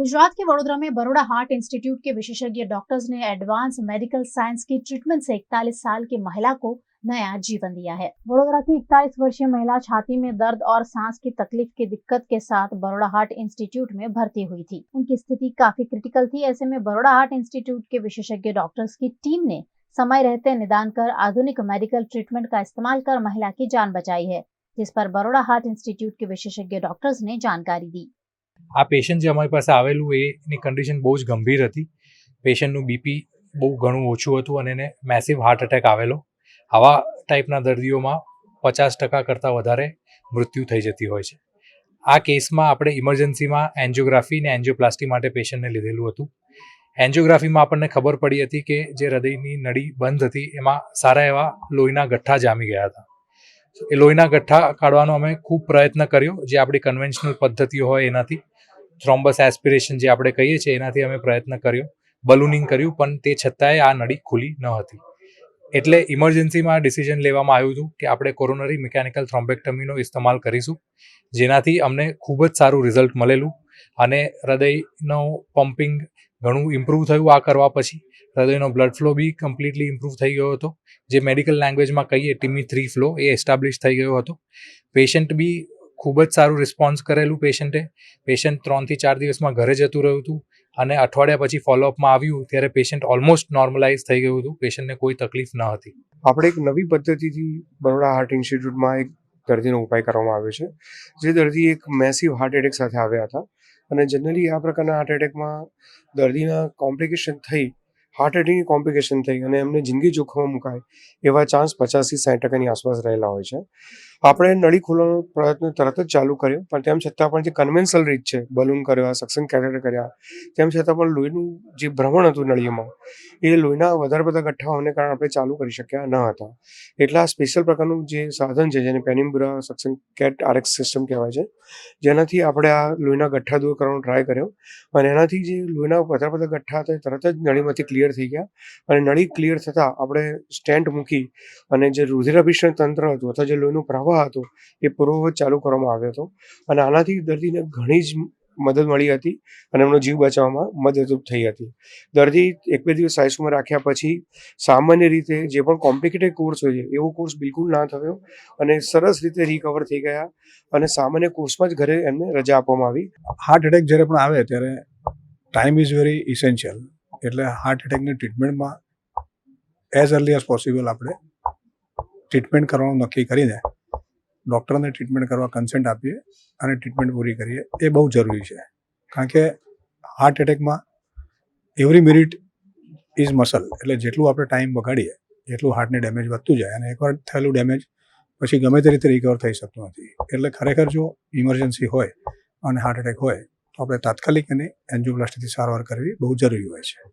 गुजरात के वडोदरा में Baroda heart institute के विशेषज्ञ डॉक्टर्स ने एडवांस मेडिकल साइंस की ट्रीटमेंट से 41 साल की महिला को नया जीवन दिया है। वडोदरा की 41 वर्षीय महिला छाती में दर्द और सांस की तकलीफ की दिक्कत के साथ बड़ौदा हार्ट इंस्टीट्यूट में भर्ती हुई थी। उनकी स्थिति काफी क्रिटिकल थी। ऐसे में बड़ौदा हार्ट इंस्टीट्यूट के विशेषज्ञ डॉक्टर्स की टीम ने समय रहते निदान कर आधुनिक मेडिकल ट्रीटमेंट का इस्तेमाल कर महिला की जान बचाई है, जिस पर बड़ौदा हार्ट इंस्टीट्यूट के विशेषज्ञ डॉक्टर्स ने जानकारी दी। આ પેશન્ટ જે અમારી પાસે આવેલું એની કન્ડિશન બહુ જ ગંભીર હતી. પેશન્ટનું બીપી બહુ ઘણું ઓછું હતું અને એને મેસિવ હાર્ટ એટેક આવેલો. આવા ટાઈપના દર્દીઓમાં 50% કરતાં વધારે મૃત્યુ થઈ જતી હોય છે. આ કેસમાં આપણે ઇમરજન્સીમાં એન્જિયોગ્રાફી ને એન્જિયોપ્લાસ્ટી માટે પેશન્ટને લીધેલું હતું. એન્જિયોગ્રાફીમાં આપણને ખબર પડી હતી કે જે હૃદયની નળી બંધ હતી એમાં સારા એવા લોહીના ગઠ્ઠા જામી ગયા હતા. એ લોહીના ગઠ્ઠા કાઢવાનો અમે ખૂબ પ્રયત્ન કર્યો, જે આપણી કન્વેન્શનલ પદ્ધતિઓ હોય એનાથી. થ્રોમ્બસ એસ્પિરેશન જે આપણે કહીએ છીએ એનાથી અમે પ્રયત્ન કર્યો, બલૂનિંગ કર્યું, પણ તે છતાંય આ નળી ખુલી ન હતી. એટલે ઇમરજન્સીમાં ડિસિઝન લેવામાં આવ્યું હતું કે આપણે કોરોનરી મિકેનિકલ થ્રોમ્બેક્ટમીનો ઇસ્તેમાલ કરીશું, જેનાથી અમને ખૂબ જ સારું રિઝલ્ટ મળેલું અને હૃદયનો પમ્પિંગ ઘણું ઇમ્પ્રૂવ થયું. આ કરવા પછી હૃદયનો બ્લડ ફ્લો બી કમ્પ્લીટલી ઇમ્પ્રૂવ થઈ ગયો હતો. જે મેડિકલ લેંગ્વેજમાં કહીએ ટીમી 3 ફ્લો એ એસ્ટાબ્લિશ થઈ ગયો હતો. પેશન્ટ બી ખૂબ જ સારું રિસ્પોન્સ કરેલું. પેશન્ટ 3 થી 4 દિવસમાં ઘરે જતું રહ્યું હતું અને અઠવાડિયા પછી ફોલોઅપમાં આવ્યું ત્યારે પેશન્ટ ઓલમોસ્ટ નોર્મલાઇઝ થઈ ગયું હતું. પેશન્ટને કોઈ તકલીફ ન હતી. આપણે એક નવી પદ્ધતિથી બરોડા હાર્ટ ઇન્સ્ટિટ્યૂટમાં એક દર્દીનો ઉપાય કરવામાં આવ્યો છે. જે દર્દી એક મેસિવ હાર્ટ એટેક સાથે આવ્યા હતા અને જનરલી આ પ્રકારના હાર્ટ એટેકમાં દર્દીના કોમ્પ્લિકેશન થઈ, હાર્ટ એટેકની કોમ્પ્લિકેશન થઈ અને એમને જિંદગી જોખમમાં મુકાય એવા ચાન્સ 50-60% આસપાસ રહેલા હોય છે. આપણે નળી ખોલવાનો પ્રયત્ન તરત જ ચાલુ કર્યો, પણ તેમ છતાં પણ જે કન્વેન્શનલ રીત છે, બલૂન કર્યા, સક્શન કેથેટર કર્યા, તેમ છતાં પણ લોહીનું જે ભ્રમણ હતું નળીઓમાં એ લોહીના વધારે બધા ગઠ્ઠા હોવાને કારણે આપણે ચાલુ કરી શક્યા ન હતા. એટલે આ સ્પેશિયલ પ્રકારનું જે સાધન છે, જેને પેનિમ્બ્રા સક્શન કેટ આરએક્સ સિસ્ટમ કહેવાય છે, જેનાથી આપણે આ લોહીના ગઠ્ઠા દૂર કરવાનો ટ્રાય કર્યો અને એનાથી જે લોહીના વધારે બધા ગઠ્ઠા હતા તરત જ નળીમાંથી ક્લિયર થઈ ગયા અને નળી ક્લિયર થતાં આપણે સ્ટેન્ટ મૂકી અને જે રુધિરાભિસરણ તંત્ર હતું અથવા જે લોહીનો પ્રવાહ હતો એ પૂર્વવત ચાલુ કરવામાં આવ્યો હતો અને આનાથી દર્દીને ઘણી જ મદદ મળી હતી અને એમનો જીવ બચાવવામાં મદદરૂપ થઈ હતી. દર્દી 1-2 દિવસ આઈસીયુમાં રાખ્યા પછી સામાન્ય રીતે જે પણ કોમ્પ્લિકેટેડ કોર્સ હોય છે એવો કોર્સ બિલકુલ ના થયો અને સરસ રીતે રિકવર થઈ ગયા અને સામાન્ય કોર્સમાં જ ઘરે એમને રજા આપવામાં આવી. હાર્ટ એટેક જ્યારે પણ આવે ત્યારે ટાઈમ ઇઝ વેરી ઇસેન્શિયલ. એટલે હાર્ટ એટેકની ટ્રીટમેન્ટમાં એઝ અર્લી એઝ પોસિબલ આપણે ટ્રીટમેન્ટ કરવાનું નક્કી કરીને ડૉક્ટરને ટ્રીટમેન્ટ કરવા કન્સેન્ટ આપીએ અને ટ્રીટમેન્ટ પૂરી કરીએ એ બહુ જરૂરી છે. કારણ કે હાર્ટ એટેકમાં એવરી મિનિટ ઇઝ મસલ. એટલે જેટલું આપણે ટાઈમ બગાડીએ એટલું હાર્ટને ડેમેજ વધતું જાય અને એકવાર થયેલું ડેમેજ પછી ગમે તે રીતે રિકવર થઈ શકતું નથી. એટલે ખરેખર જો ઇમરજન્સી હોય અને હાર્ટ એટેક હોય તો આપણે તાત્કાલિક એની એન્જિયોપ્લાસ્ટીથી સારવાર કરવી બહુ જરૂરી હોય છે.